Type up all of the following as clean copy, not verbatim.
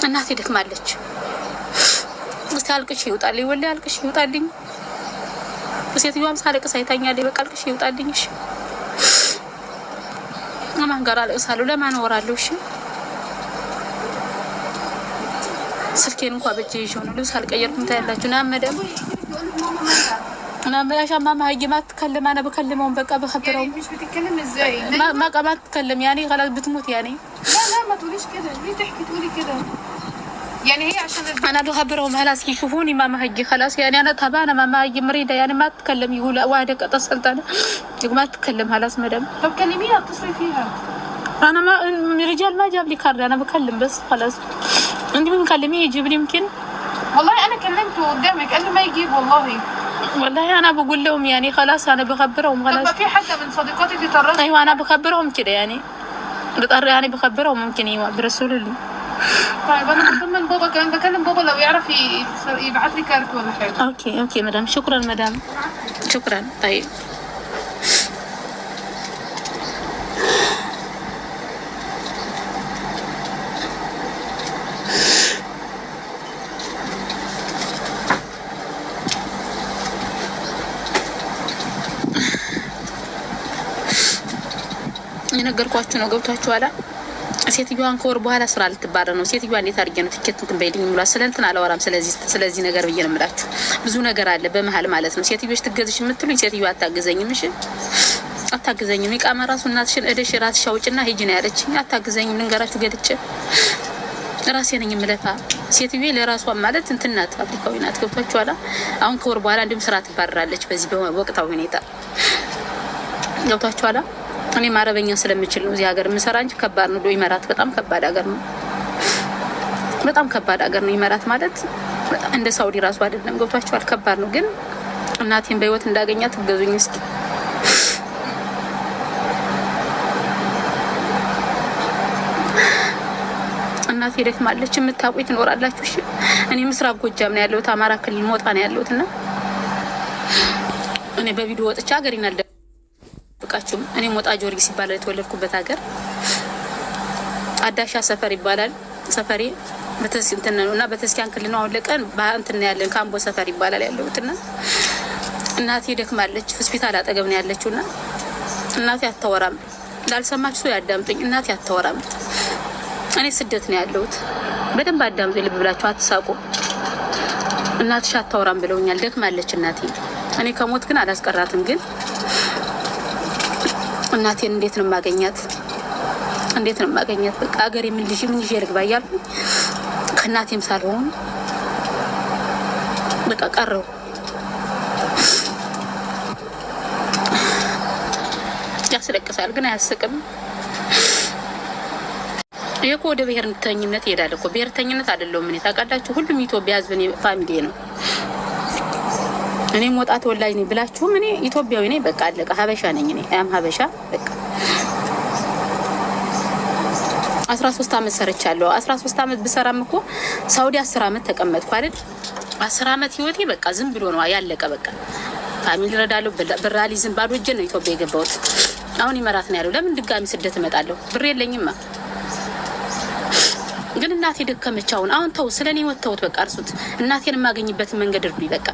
እናቴ ደክማለች። እስቲ አልቅሽ ይውጣልኝ፣ ወላሂ አልቅሽ ይውጣልኝ። ሴትዮዋም ሳለቅስ አይታኛለች። በቃ አልቅሽ ይውጣልኝ። እሺ ለማን ጋር አለቅሳለሁ? ለማን ወራለሁ? እሺ ስልኬን እንኳን በእጄ ይዤው ነው። ልብስ አልቀየርኩም ታያላችሁ። ናመደም انا يا شباب ما هيجي ما تتكلم انا بكلمهم بقى بخبرهم مش بتتكلم ازاي ما تتكلم يعني خلاص بتموت يعني لا ما تقوليش كده ليه تحكي تقولي كده يعني هي عشان انا بخبرهم خلاص يشوفوني ما هيجي خلاص يعني انا تعبانه ما هيجي مريضه يعني ما تتكلم يقول واحده اتصلت انا يقول ما تتكلم خلاص مدام طب كلميها اتصلي فيها انا ما الرجال ما جاب لي كارد انا بكلم بس خلاص انت ممكن تكلميه يجيب لي يمكن والله انا كلمته قدامك قال لي ما يجيب والله انا بقول لهم يعني خلاص انا بخبرهم خلاص. طب في حاجه من صديقاتي تطرق ايوه انا بخبرهم كده يعني بضطر يعني بخبرهم ممكن برسلوا لي. طيب انا بطمن بابا كمان بكلم بابا لو يعرف يبعث لي كارت ولا حاجه. اوكي مدام شكرا مدام شكرا. طيب የነገርኳችሁ ነው። ገብታችኋል? ሴትዮዋን ከወር በኋላ ስራ ልትባረር ነው። ሴትዮዋ እንዴት አድርጌ ነው ትኬት እንትን በይልኝ ሙላ ስለንትን አላወራም። ስለዚህ ነገር ብዬ ነው የምላችሁ። ብዙ ነገር አለ በመሀል ማለት ነው። ሴትዮሽ ትገዝሽ የምትሉኝ ሴትዮዋ አታግዘኝም። እሺ አታግዘኝም። ይቃማ ራሱ እናትሽን እደሽ ራስሽ አውጭና ሂጂ ነው ያለችኝ። አታግዘኝም። ልንገራችሁ ገልጬ ራሴ ነኝ የምለፋ። ሴትዮዋ ለራሷ ማለት እንትን ናት፣ አፍሪካዊ ናት። ገብታችኋል? አሁን ከወር በኋላ እንዲሁም ስራ ትባረራለች በዚህ በወቅታዊ ሁኔታ። ገብታችኋል? እኔ አረበኛ ስለምችል ነው እዚህ ሀገር የምሰራ እንጂ ከባድ ነው። ኢማራት በጣም ከባድ ሀገር ነው። በጣም ከባድ ሀገር ነው ኢማራት ማለት እንደ ሳውዲ ራሱ አይደለም። ገብቷችኋል? ከባድ ነው። ግን እናቴን በህይወት እንዳገኛት ትገዙኝ እስኪ። እናቴ ደክማለች። የምታውቁኝ ትኖራላችሁ። እሺ እኔ ምስራቅ ጎጃም ነው ያለሁት፣ አማራ ክልል ሞጣ ነው ያለሁትና እኔ በቪዲዮ ወጥቻ ሀገሬን አልደብቃችሁም። እኔ ሞጣ ጆርጊስ ይባላል የተወለድኩበት ሀገር። አዳሻ ሰፈር ይባላል ሰፈሬ። በተስኪያን ነውና በተስኪያን ክልል ነው። አሁን ለቀን በእንትን ያለን ካምቦ ሰፈር ይባላል ያለሁትና እናቴ ደክማለች። ሆስፒታል አጠገብ ነው ያለችውና እናቴ አታወራም። ላልሰማችሁ ሰው ያዳምጡኝ። እናቴ አታወራም። እኔ ስደት ነው ያለሁት። በደንብ አዳምጡኝ። ልብ ብላችሁ አትሳቁ። እናትሽ አታወራም ብለውኛል። ደክማለች እናቴ። እኔ ከሞት ግን አላስቀራትም። ግን እናቴን እንዴት ነው ማገኛት? እንዴት ነው ማገኛት? በቃ ሀገሬ ምን ልጅ ልግባ እያልኩ ከእናቴም ሳልሆን በቃ ቀረው። ያስለቅሳል ግን አያስቅም። ይሄ እኮ ወደ ብሔርተኝነት ይሄዳል እኮ። ብሔርተኝነት አይደለም። ምን ታውቃላችሁ? ሁሉም ኢትዮጵያ ህዝብ ነው፣ ፋሚሊ ነው። እኔ ሞጣት ወላጅ ነኝ ብላችሁ እኔ ኢትዮጵያዊ ነኝ። በቃ አለቀ። ሀበሻ ነኝ እኔ ሀበሻ በቃ 13 አመት ሰርቻለሁ። 13 አመት ብሰራም እኮ ሳውዲ 10 አመት ተቀመጥኩ አይደል? 10 አመት ህይወቴ በቃ ዝም ብሎ ነው ያለቀ። በቃ ፋሚሊ ረዳለሁ፣ ብራሊዝም ባዶ እጄ ነው ኢትዮጵያ የገባሁት። አሁን ኢማራት ነው ያለው። ለምን ድጋሚ ስደት እመጣለሁ? ብር የለኝማ። ግን እናቴ ደከመች። አሁን ተው፣ ስለኔ ወተውት በቃ እርሱት። እናቴን የማገኝበት መንገድ እርዱኝ በቃ።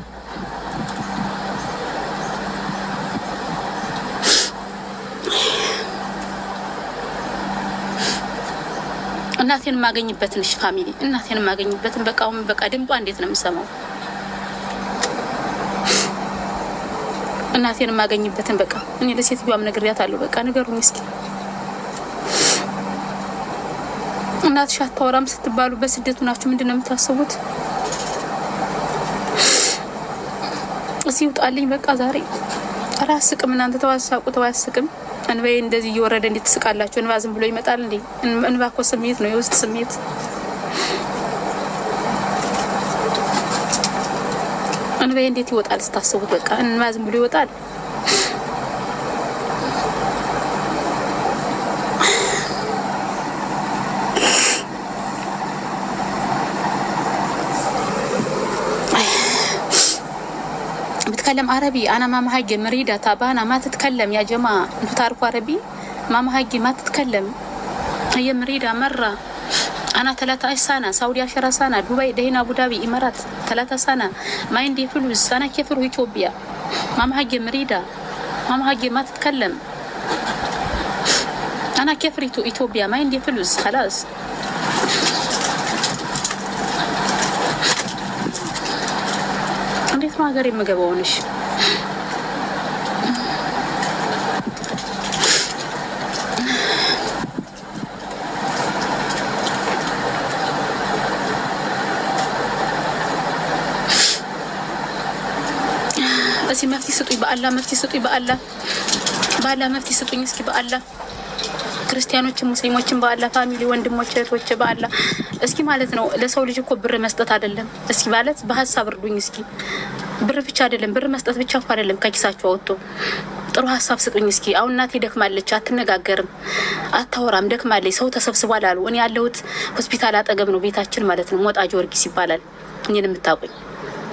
እናቴን የማገኝበትን እሺ ፋሚሊ፣ እናቴን የማገኝበትን በቃ። አሁን በቃ ድምጧ እንዴት ነው የምሰማው? እናቴን የማገኝበትን በቃ። እኔ ለሴትዮዋም ነግሬያታለሁ። በቃ ንገሩኝ እስኪ። እናትሽ አታወራም ስትባሉ በስደቱ ናችሁ ምንድነው የምታስቡት? እስኪ ውጣልኝ በቃ ዛሬ። ኧረ አስቅም እናንተ ተዋሳቁ፣ ተዋስቅም። እንባዬ እንደዚህ እየወረደ እንዴት ትስቃላችሁ? እንባ ዝም ብሎ ይመጣል እንዴ? እንባ እኮ ስሜት ነው፣ የውስጥ ስሜት። እንባዬ እንዴት ይወጣል ስታስቡት? በቃ እንባ ዝም ብሎ ይወጣል። بتكلم عربي. أنا ماما هاجي مريضة تعبانة ما تتكلم يا جماعة. أنتوا تعرفوا عربي؟ ماما هاجي ما تتكلم، هي مريضة مرة. أنا 3 سنة سعودي 10 سنة دبي دهنا أبو ظبي إمارات 3 سنة ما عندي فلوس أنا كيف أروح إثيوبيا ماما هاجي مريضة ماما هاجي ما تتكلم أنا كيف أروح إثيوبيا ما عندي فلوس خلاص እንዴት ነው ሀገር የምገባውንሽ እስኪ መፍትሄ ስጡኝ በአላህ መፍትሄ ስጡኝ በአላህ መፍትሄ ስጡኝ እስኪ በአላህ ክርስቲያኖችን ሙስሊሞችን በአላህ ፋሚሊ ወንድሞች እህቶች በአላህ እስኪ ማለት ነው ለሰው ልጅ እኮ ብር መስጠት አይደለም እስኪ ማለት በሐሳብ እርዱኝ እስኪ ብር ብቻ አይደለም ብር መስጠት ብቻ እኮ አይደለም ከኪሳቸው አውጥቶ ጥሩ ሐሳብ ስጡኝ እስኪ አሁን እናቴ ደክማለች አትነጋገርም አታወራም ደክማለች ሰው ተሰብስቧል አሉ እኔ ያለሁት ሆስፒታል አጠገብ ነው ቤታችን ማለት ነው ሞጣ ጊዮርጊስ ይባላል እኔን የምታውቁኝ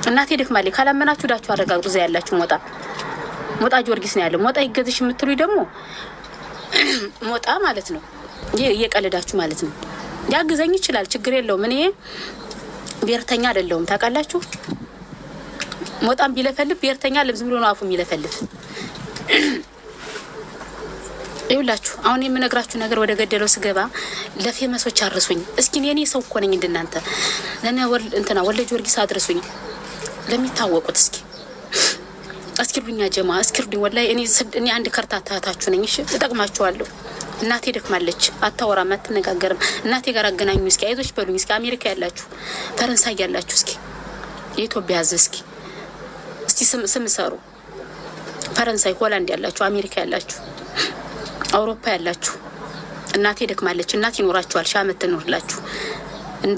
እናቴ ደክማለች ካላመናችሁ ዳችሁ አረጋግጡ እዛ ያላችሁ ሞጣ ጊዮርጊስ ነው ያለው ሞጣ ይገዝሽ የምትሉኝ ደግሞ ሞጣ ማለት ነው እየቀለዳችሁ ማለት ነው ያግዘኝ ይችላል ችግር የለውም እኔ ብሔርተኛ አይደለሁም ታውቃላችሁ ሞጣም ቢለፈልፍ ብሔርተኛ ዝም ብሎ ነው አፉ የሚለፈልፍ ይውላችሁ አሁን የምነግራችሁ ነገር ወደ ገደለው ስገባ ለፌመሶች አርሱኝ እስኪ እኔ ሰው እኮ ነኝ እንደናንተ ለኔ ወልደ ጊዮርጊስ አድርሱኝ ለሚታወቁት እስኪ ሩኛ ጀማ እስኪርዱኝ ወላሂ እኔ አንድ ከርታታ ታታችሁ ነኝ እሺ እጠቅማችኋለሁ እናቴ ደክማለች አታወራም አትነጋገርም እናቴ ጋር አገናኙኝ እስኪ አይዞሽ በሉኝ እስኪ አሜሪካ ያላችሁ ፈረንሳይ ያላችሁ እስኪ የኢትዮጵያ ህዝብ እስኪ ስም ሰሩ ፈረንሳይ ሆላንድ ያላችሁ አሜሪካ ያላችሁ አውሮፓ ያላችሁ እናቴ ደክማለች እናቴ ይኖራችኋል ሻመት ትኖርላችሁ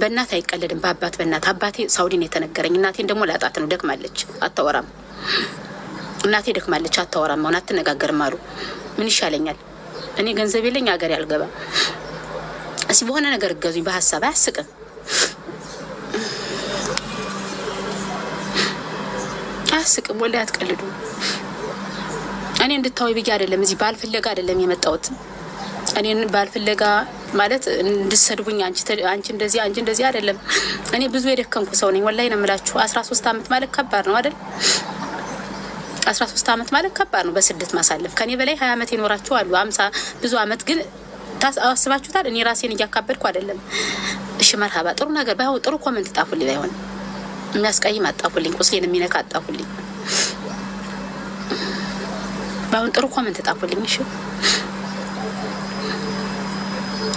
በእናት አይቀለድም በአባት በእናት አባቴ ሳውዲ ነው የተነገረኝ እናቴን ደግሞ ላጣት ነው ደክማለች አታወራም እናቴ ደክማለች አታወራም ማውናት አትነጋገርም አሉ ምን ይሻለኛል እኔ ገንዘብ የለኝ ሀገር ያልገባ እስኪ በሆነ ነገር እገዙኝ በሐሳብ አያስቅም ወላሂ አትቀልዱ እኔ እንድታወይ ብዬ አይደለም እዚህ ባልፍለጋ አይደለም የመጣሁት እኔን ባልፍለጋ ማለት እንድሰድቡኝ አንቺ እንደዚህ አይደለም እኔ ብዙ የደከምኩ ሰው ነኝ ወላሂ ነው የምላችሁ 13 አመት ማለት ከባድ ነው አይደል 13 አመት ማለት ከባድ ነው በስደት ማሳለፍ ከኔ በላይ 20 አመት ይኖራችሁ አሉ 50 ብዙ አመት ግን ታስባችሁታል እኔ ራሴን እያካበድኩ አይደለም እሺ መርሃባ ጥሩ ነገር ባይሆን ጥሩ ኮሜንት ጣፉልኝ ባይሆን የሚያስቀይም አጣፉልኝ ቁስሌን የሚነካ አጣፉልኝ ባይሆን ጥሩ ኮሜንት ጣፉልኝ እሺ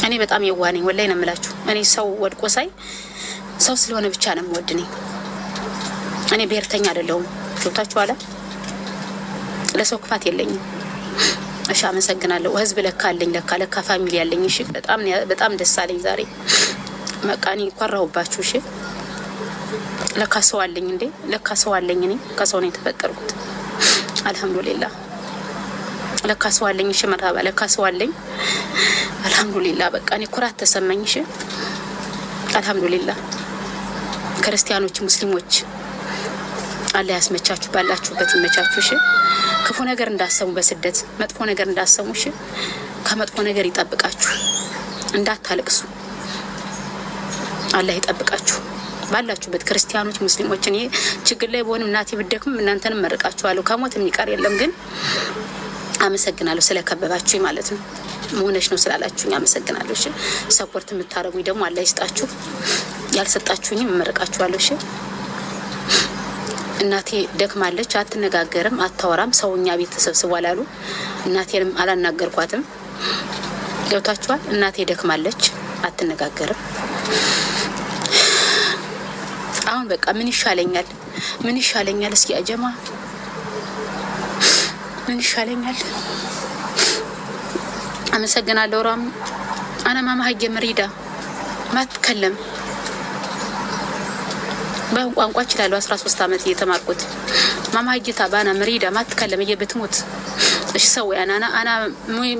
እኔ በጣም የዋነኝ ወላሂ ነው የምላችሁ እኔ ሰው ወድቆ ሳይ ሰው ስለሆነ ብቻ ነው የምወድነኝ እኔ ብሔርተኛ አይደለሁም ጆታችኋል ለሰው ክፋት የለኝም እሺ አመሰግናለሁ ህዝብ ለካለኝ ለካ ፋሚሊ ያለኝ እሺ በጣም ደስ አለኝ ዛሬ መቃኒ ቆራውባችሁ እሺ ለካ ሰው አለኝ እንዴ ለካ ሰው አለኝ እኔ ከሰው ነው የተፈጠርኩት አልহামዱሊላህ ለካ ሰው አለኝ እሺ መርሃባ ለካ ሰው አለኝ አልহামዱሊላህ በቃ እኔ ኩራት ተሰማኝ እሺ አልহামዱሊላህ ክርስቲያኖች ሙስሊሞች አላህ ያስመቻችሁ ባላችሁበት ይመቻችሁ እሺ ክፉ ነገር እንዳሰሙ በስደት መጥፎ ነገር እንዳሰሙ እሺ ከመጥፎ ነገር ይጠብቃችሁ እንዳታለቅሱ አላህ ይጠብቃችሁ ባላችሁበት ክርስቲያኖች ሙስሊሞች እኔ ችግር ላይ በሆንም እናቴ ብደክም እናንተንም መርቃችኋለሁ ከሞት የሚቀር የለም ግን አመሰግናለሁ ስለከበባችሁኝ ማለት ነው ሞነሽ ነው ስላላችሁኝ አመሰግናለሁ እሺ ሰፖርት የምታረጉኝ ደግሞ አላህ ይስጣችሁ ያልሰጣችሁኝ መርቃችኋለሁ እሺ እናቴ ደክማለች አትነጋገርም አታወራም ሰውኛ ቤት ተሰብስቧል አሉ እናቴንም አላናገርኳትም ገብታችኋል እናቴ ደክማለች አትነጋገርም አሁን በቃ ምን ይሻለኛል እስኪ አጀማ ምን ይሻለኛል አመሰግናለሁ ራም አና ማማ ሀጀ መሪዳ ማትከለም በቋንቋ ይችላል 13 አመት እየተማርኩት ማማ ሀጀታ ባና መሪዳ ማትከለም እየበትሞት እሺ ሰው አና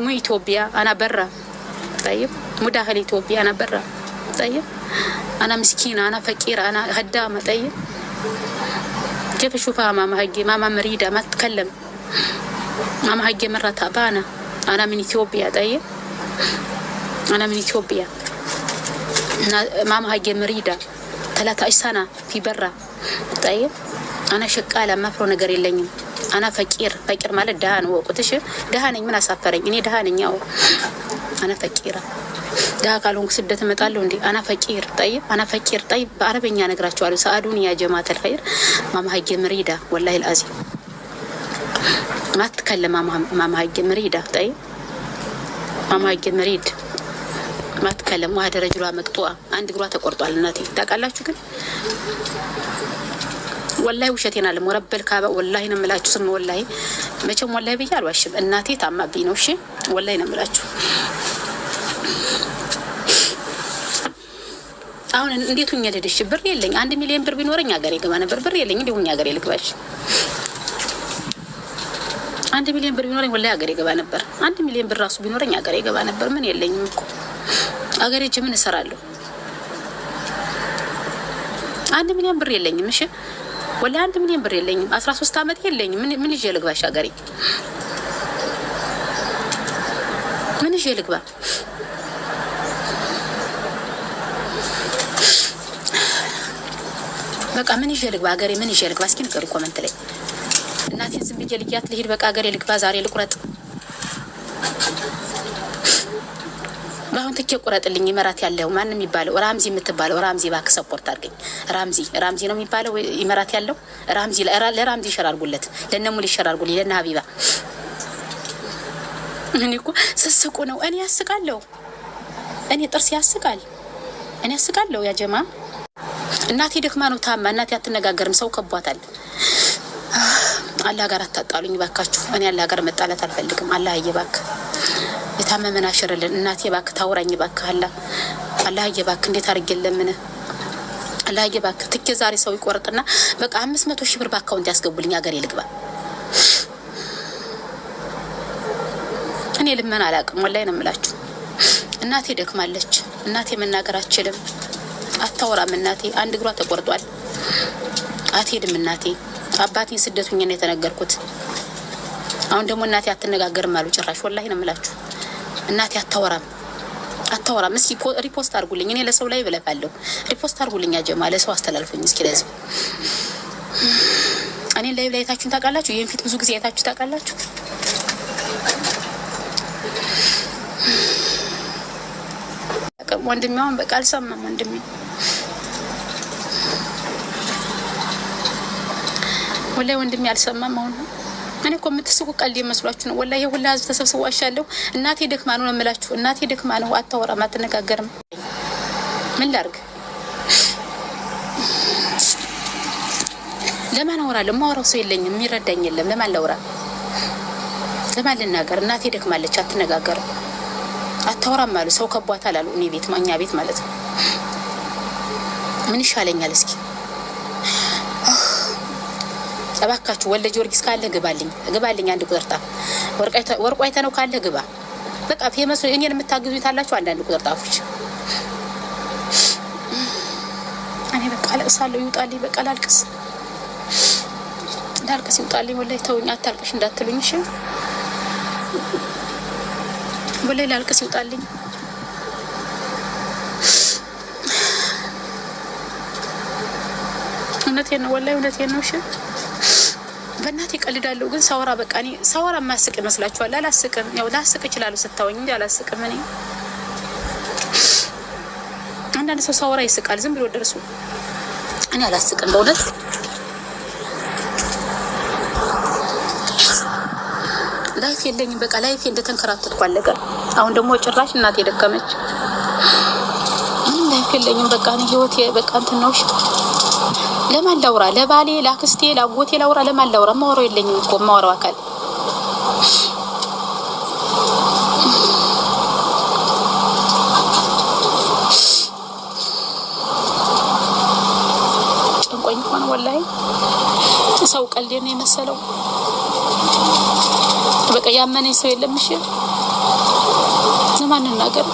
ሙ ኢትዮጵያ አና በራ طيب مداخل ኢትዮጵያ አና በራ طيب انا مسكينه انا فقيره انا هدامه طيب كيف اشوفها ماما مريده ما تتكلم ماما هاجي مره تعبانه انا من اثيوبيا طيب انا من اثيوبيا ماما هاي مريدة 13 سنة في برا. طيب أنا شقالة ما فرو نقر يليني. أنا فقير مال الدهان وقتش دهاني من أسافرين إني دهاني ياو. أنا فقيرة ده قالون سدة متقالون دي أنا فقير. طيب أنا فقير. طيب بعربي أنا قرأت شوالو سأدوني يا جماعة الخير. ماما هاي مريدة والله العظيم ما تتكلم. ماما هاي مريدة. طيب ماما هاي مريد ما تتكلم. واحد رجلها مقطوعة عند قروها تقرطوا على الناتي تاقال كن والله وشتينا لمرب الكعبة والله نملاችሁ ስም والله መቼም والله ብዬ አልዋሽም። እናቴ ታማብኝ ነው። እሺ والله ነምላችሁ። አሁን እንዴት ሆኜ ልድሽ? ብር የለኝ። 1 ሚሊዮን ብር ቢኖረኝ ሀገሬ ገባ ነበር። ብር የለኝ። እንዴ ሆኜ ሀገሬ ልግባሽ? 1 ሚሊዮን ብር ቢኖረኝ والله ሀገሬ ገባ ነበር። 1 ሚሊዮን ብር ራሱ ቢኖረኝ ሀገሬ ገባ ነበር። ምን የለኝም እኮ ሀገሬ ምን እሰራለሁ? 1 ሚሊዮን ብር የለኝም። እሺ والله 1 ሚሊዮን ብር የለኝም። 13 አመት የለኝም። ምን ይዤ ልግባሽ ሀገሬ? ምን ይዤ ልግባ? በቃ ምን ይዤ ልግባ ሀገሬ? ምን ይዤ ልግባ? እስኪ ንገሩ ኮሜንት ላይ። እናቴን ዝም ብዬ ልያት ልሄድ በቃ ሀገሬ ልግባ? ዛሬ ልቁረጥ? ባሁን ትኬ ቁረጥልኝ። ይመራት ያለው ማን የሚባለው ራምዚ የምትባለው ራምዚ ባክ ሰፖርት አድርገኝ። ራምዚ ነው የሚባለው ይመራት ያለው ራምዚ። ለራምዚ ይሸራርጉለት፣ ለነሙል ይሸራርጉልኝ፣ ለነ ሀቢባ። እኔ እኮ ስስቁ ነው። እኔ ያስቃለሁ። እኔ ጥርስ ያስቃል። እኔ ያስቃለሁ። ያ ጀማ እናቴ ደክማ ነው ታማ። እናቴ አትነጋገርም። ሰው ከቧታል። አላህ ጋር አታጣሉኝ ባካችሁ። እኔ አላህ ጋር መጣላት አልፈልግም። አላህ ይባክ የታመመን አሽርልን። እናቴ ባክ ታውራኝ ባክ። አላህ ይባክ እንዴት አርገለም ምን አላህ ይባክ። ትኬ ዛሬ ሰው ይቆርጥና በቃ 500 ሺህ ብር በአካውንት ያስገቡልኝ ሀገሬ ልግባ። እኔ ልመና አላቅም ወላሂ ነው የምላችሁ። እናቴ ደክማለች። እናቴ መናገር አትችልም። አታወራም። እናቴ አንድ እግሯ ተቆርጧል። አትሄድም እናቴ። አባቴን ስደቱኝ ነው የተነገርኩት። አሁን ደግሞ እናቴ አትነጋገርም አሉ ጭራሽ። ወላሂ ነው የምላችሁ። እናቴ አታወራም። እስኪ ሪፖስት አድርጉልኝ። እኔ ለሰው ላይ ብለፋለሁ። ሪፖስት አድርጉልኝ አጀማ ለሰው አስተላልፉኝ እስኪ ለዚህ። እኔ ላይ አይታችሁን ታውቃላችሁ? ይሄን ፊት ብዙ ጊዜ አይታችሁ ታውቃላችሁ? ወንድሜ አሁን በቃ አልሰማም። ወንድሜ ወላሂ ወንድሜ አልሰማም። አሁን እኔ እኮ የምትስቁ ቀልድ መስሏችሁ ነው። ወላሂ ሁላ ህዝብ ተሰብስቦ አሻለሁ። እናቴ ደክማ ነው የምላችሁ። እናቴ ደክማ ነው። አታወራም፣ አትነጋገርም። ምን ላድርግ? ለማን አወራለሁ? የማወራው ሰው የለኝም። የሚረዳኝ የለም። ለማን ላውራ? ለማን ልናገር? እናቴ ደክማለች፣ አትነጋገርም፣ አታወራም አሉ። ሰው ከቧታል አሉ። እኔ ቤት ማኛ ቤት ማለት ነው። ምን ይሻለኛል? እስኪ እባካችሁ ወለ ጊዮርጊስ ካለ ግባልኝ። አንድ ቁጥር ጣፍ ወርቋይተ ነው ካለ ግባ። በቃ ፌመስ እኔን የምታግዙኝ ታላችሁ አንዳንድ ቁጥር ጣፎች። እኔ በቃ አለቅሳለሁ። ይውጣልኝ። በቃ ላልቅስ ይውጣልኝ። ወላሂ ተውኝ። አታልቅሽ እንዳትሉኝ እሺ። ወላሂ ላልቅስ ይውጣልኝ። እውነቴን ነው። ወላሂ እውነቴን ነው። እሺ በእናቴ ቀልዳለሁ። ግን ሳወራ በቃ እኔ ሳወራ ማስቅ ይመስላችኋል? አላስቅም። ያው ላስቅ እችላለሁ ስታወኝ እንጂ አላስቅም። እኔ አንዳንድ ሰው ሳወራ ይስቃል ዝም ብሎ ደርሶ። እኔ አላስቅም በእውነት። ላይፍ የለኝም። በቃ ላይፍ እንደተንከራተትኩ አለቀ። አሁን ደግሞ ጭራሽ እናቴ ደከመች። ምንም ላይፍ የለኝም። በቃ እኔ ህይወቴ በቃ እንትን ነው። ለማን ላውራ? ለባሌ፣ ላክስቴ፣ ላጎቴ ላውራ? ለማን ላውራ? ማወራው የለኝም እኮ ማወራው አካል። ጨንቆኝ ሆነ ወላሂ። ሰው ቀልድ ነው የመሰለው። በቃ ያመነኝ ሰው የለም። እሺ ለማን እናገር?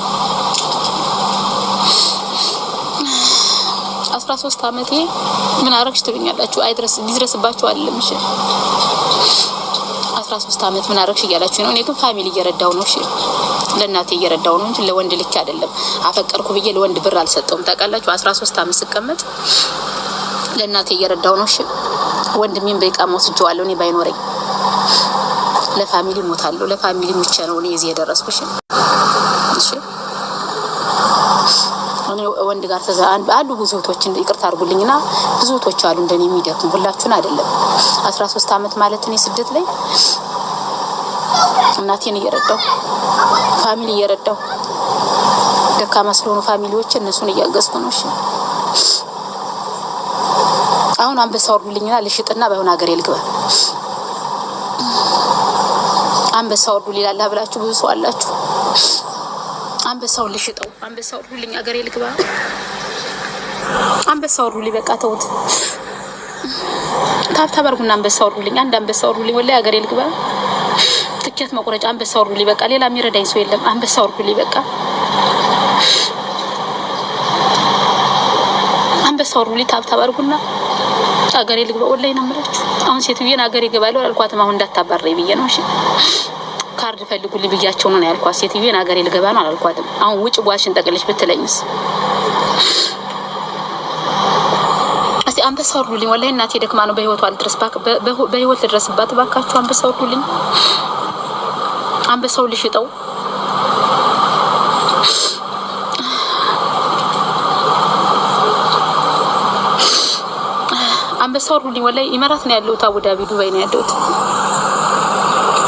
13 አመቴ ምን አረግሽ ትሉኛላችሁ? ሊድረስባችሁ አይደለም። እሺ 13 አመት ምን አረግሽ እያላችሁ ነው። እኔ ግን ፋሚሊ እየረዳው ነው። እሺ ለእናቴ እየረዳው ነው እንጂ ለወንድ ልክ አይደለም። አፈቀርኩ ብዬ ለወንድ ብር አልሰጠውም። ታውቃላችሁ 13 አመት ስቀመጥ ለእናቴ እየረዳው ነው። እሺ ወንድሜን በይቃም ወስጄዋለሁ። እኔ ባይኖረኝ ለፋሚሊ ሞታለሁ። ለፋሚሊ ሙቼ ነው እኔ እዚህ የደረስኩሽ። እሺ እኔ ወንድ ጋር አሉ ብዙ እህቶች ይቅርታ አድርጉልኝና ብዙ እህቶች አሉ እንደኔ የሚደክሙ ሁላችሁን አይደለም። 13 አመት ማለት እኔ ስደት ላይ እናቴን እየረዳው ፋሚሊ እየረዳው ደካማ ስለሆኑ ፋሚሊዎች እነሱን እያገዝኩ ነው። እሺ አሁን አንበሳ ወርዱልኝና ልሽጥና ባይሆን ሀገሬ ልግባ። አንበሳ ወርዱ ሊላላ ብላችሁ ብዙ ሰው አላችሁ። አንበሳው ልሽጠው፣ አንበሳው ወርዱልኝ ሀገሬ ልግባ። አንበሳው ወርዱ ሊበቃ ተውት። ታብታብ አድርጉና አንበሳው ወርዱልኝ፣ አንድ አንበሳው ወርዱልኝ ወላሂ ሀገሬ ልግባ። ትኬት መቁረጫ አንበሳው ወርዱ ሊበቃ። ሌላ የሚረዳኝ ሰው የለም። አንበሳው ወርዱ ሊበቃ። አንበሳው ወርዱ ታብታብ አድርጉና ሀገሬ ልግባ። ወላሂ ነው የምላችሁ። አሁን ሴትዮን ሀገሬ ገባለሁ አልኳትም። አሁን እንዳታባረኝ ብዬ ነው። እሺ ካርድ ፈልጉልኝ ብያቸው ነው ያልኳት። ሴትዮን ሀገሬ ልገባ ነው አልኳትም። አሁን ውጭ ጓሽን ጠቅልሽ ብትለኝስ? እስቲ አንበሳው ወርዱልኝ ወላሂ እናቴ ደክማ ነው በህይወቷ አልድረስ በህይወት ልድረስባት ባካችሁ። አንበሳው ወርዱልኝ። አንበሳው ልሽጠው። አንበሳው ወርዱልኝ ወላሂ ኢማራት ነው ያለሁት፣ አቡዳቢ ዱባይ ነው ያለሁት።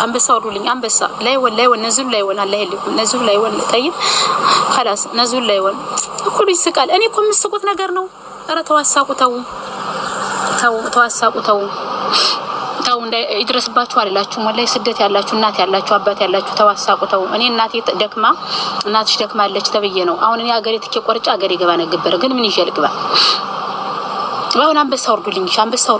አንበሳው ወርዱልኝ። አንበሳ ላይ ወላሂ ወነዙል ላይ ወን አላህ ይልኩም ነዙል ላይ ወን ጠይብ خلاص ነዙል ላይ ወን ሁሉ ይስቃል። እኔ እኮ የምስቁት ነገር ነው። ኧረ ተዋሳቁ ተው ተዋሳቁ ተው ይድረስባችሁ አላላችሁ። ወላሂ ስደት ያላችሁ እናት ያላችሁ አባት ያላችሁ ተዋሳቁ ተው። እኔ እናቴ ደክማ እናትሽ ደክማለች ተብዬ ነው አሁን እኔ ሀገሬ ትኬት ቆርጬ ሀገሬ ገባ ነበር። ግን ምን ይዤ ልግባ? አሁን አንበሳው ወርዱልኝ። አንበሳው